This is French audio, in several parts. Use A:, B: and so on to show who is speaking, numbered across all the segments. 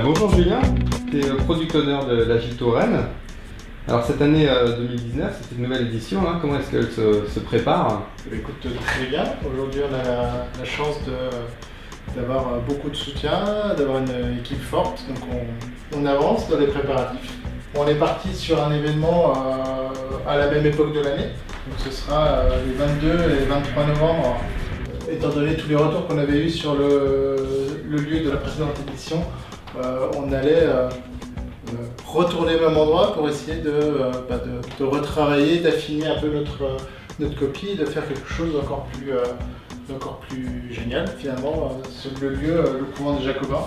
A: Bonjour Julien, tu es product owner de l'Agile Touraine. Alors cette année 2019, c'est une nouvelle édition, hein. Comment est-ce qu'elle se prépare?
B: Écoute, très bien. Aujourd'hui on a la chance d'avoir beaucoup de soutien, d'avoir une équipe forte, donc on avance dans les préparatifs. On est parti sur un événement à la même époque de l'année, donc ce sera les 22 et 23 novembre. Étant donné tous les retours qu'on avait eus sur le lieu de la précédente édition, on allait retourner au même endroit pour essayer de retravailler, d'affiner un peu notre copie et de faire quelque chose d'encore plus génial finalement sur le lieu, le couvent des Jacobins.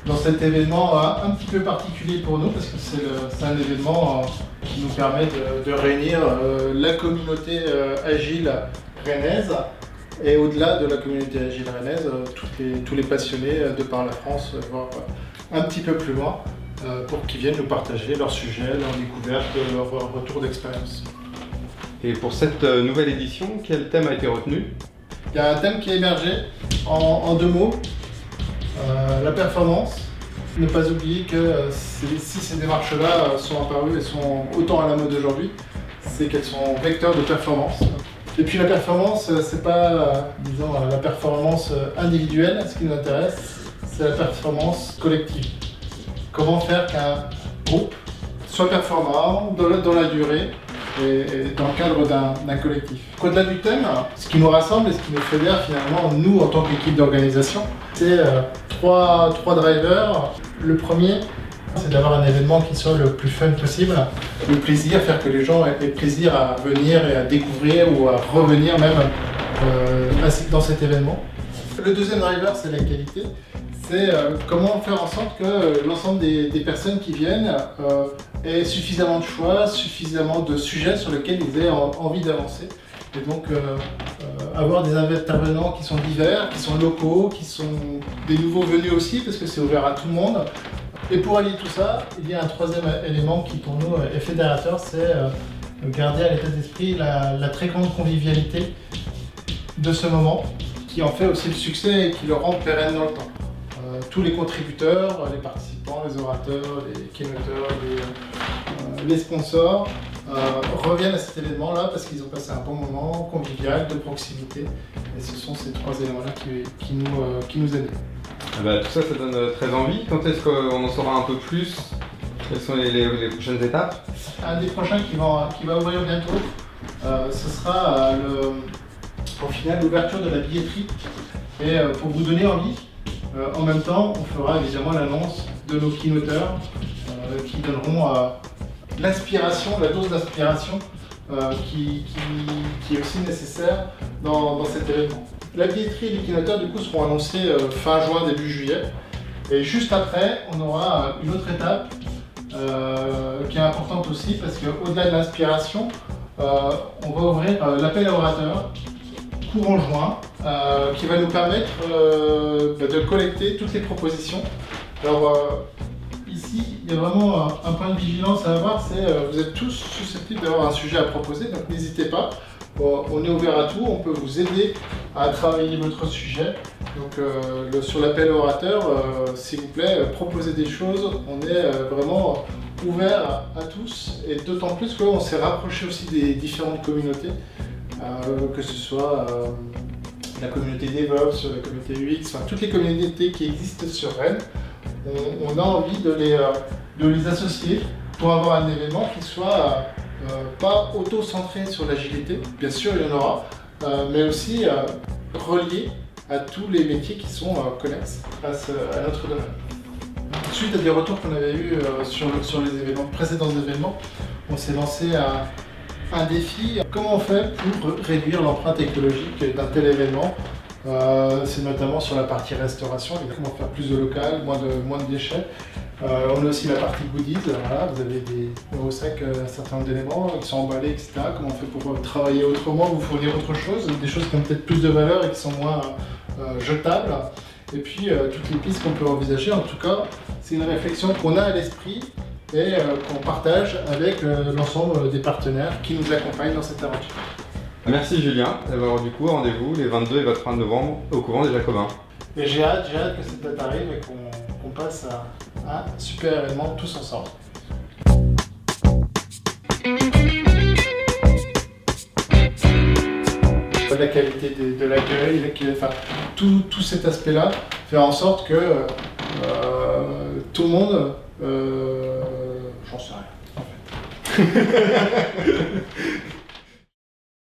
B: Dans cet événement un petit peu particulier pour nous parce que c'est un événement qui nous permet de réunir la communauté agile rennaise et au-delà de la communauté agile rennaise, tous les passionnés de par la France, voire un petit peu plus loin, pour qu'ils viennent nous partager leurs sujets, leurs découvertes, leurs retours d'expérience.
A: Et pour cette nouvelle édition, quel thème a été retenu?
B: Il y a un thème qui a émergé en deux mots, la performance. Ne pas oublier que si ces démarches-là sont apparues et sont autant à la mode aujourd'hui, c'est qu'elles sont vecteurs de performance. Et puis la performance, c'est pas, disons, la performance individuelle, ce qui nous intéresse, c'est la performance collective. Comment faire qu'un groupe soit performant dans la durée et dans le cadre d'un collectif. Au-delà du thème, ce qui nous rassemble et ce qui nous fédère finalement, nous en tant qu'équipe d'organisation, c'est trois drivers. Le premier, c'est d'avoir un événement qui soit le plus fun possible. Le plaisir, faire que les gens aient plaisir à venir et à découvrir ou à revenir même dans cet événement. Le deuxième driver, c'est la qualité. C'est comment faire en sorte que l'ensemble des personnes qui viennent aient suffisamment de choix, suffisamment de sujets sur lesquels ils aient envie d'avancer. Et donc avoir des intervenants qui sont divers, qui sont locaux, qui sont des nouveaux venus aussi, parce que c'est ouvert à tout le monde. Et pour allier tout ça, il y a un troisième élément qui pour nous est fédérateur, c'est garder à l'état d'esprit la très grande convivialité de ce moment, qui en fait aussi le succès et qui le rend pérenne dans le temps. Tous les contributeurs, les participants, les orateurs, les keynoteurs, les sponsors reviennent à cet événement-là parce qu'ils ont passé un bon moment convivial, de proximité. Et ce sont ces trois éléments-là qui nous aident.
A: Tout ça, ça donne très envie. Quand est-ce qu'on en saura un peu plus? Quelles sont les prochaines étapes?
B: Un des prochains qui va ouvrir bientôt, ce sera au final l'ouverture de la billetterie. Et pour vous donner envie, en même temps, on fera évidemment l'annonce de nos keynoteurs qui donneront l'inspiration, la dose d'inspiration qui est aussi nécessaire dans cet événement. La billetterie et les keynoteurs du coup seront annoncés fin juin, début juillet. Et juste après, on aura une autre étape qui est importante aussi parce qu'au-delà de l'inspiration, on va ouvrir l'appel à orateurs courant juin qui va nous permettre de collecter toutes les propositions. Alors ici, il y a vraiment un point de vigilance à avoir, c'est vous êtes tous susceptibles d'avoir un sujet à proposer, donc n'hésitez pas. On est ouvert à tout, on peut vous aider à travailler votre sujet. Donc sur l'appel orateur, s'il vous plaît, proposez des choses. On est vraiment ouvert à tous et d'autant plus qu'on s'est rapproché aussi des différentes communautés, que ce soit la communauté DevOps, la communauté UX, enfin toutes les communautés qui existent sur Rennes. On a envie de les associer pour avoir un événement qui soit pas auto-centré sur l'agilité, bien sûr il y en aura, mais aussi relié à tous les métiers qui sont connexes à notre domaine. Suite à des retours qu'on avait eus sur les précédents événements, on s'est lancé un défi. Comment on fait pour réduire l'empreinte écologique d'un tel événement? C'est notamment sur la partie restauration, comment faire plus de local, moins de déchets. On a aussi la partie goodies, voilà, vous avez au sac un certain nombre d'éléments qui sont emballés, etc. Comment on fait pour travailler autrement, vous fournir autre chose, des choses qui ont peut-être plus de valeur et qui sont moins jetables. Et puis toutes les pistes qu'on peut envisager, en tout cas, c'est une réflexion qu'on a à l'esprit et qu'on partage avec l'ensemble des partenaires qui nous accompagnent dans cette aventure.
A: Merci Julien, d'avoir du coup rendez-vous les 22 et 23 novembre au couvent des Jacobins.
B: Et j'ai hâte que cette date arrive et qu'on passe à un super événement tous ensemble. La qualité de l'accueil, enfin, tout cet aspect-là, faire en sorte que tout le monde, j'en sais rien en fait.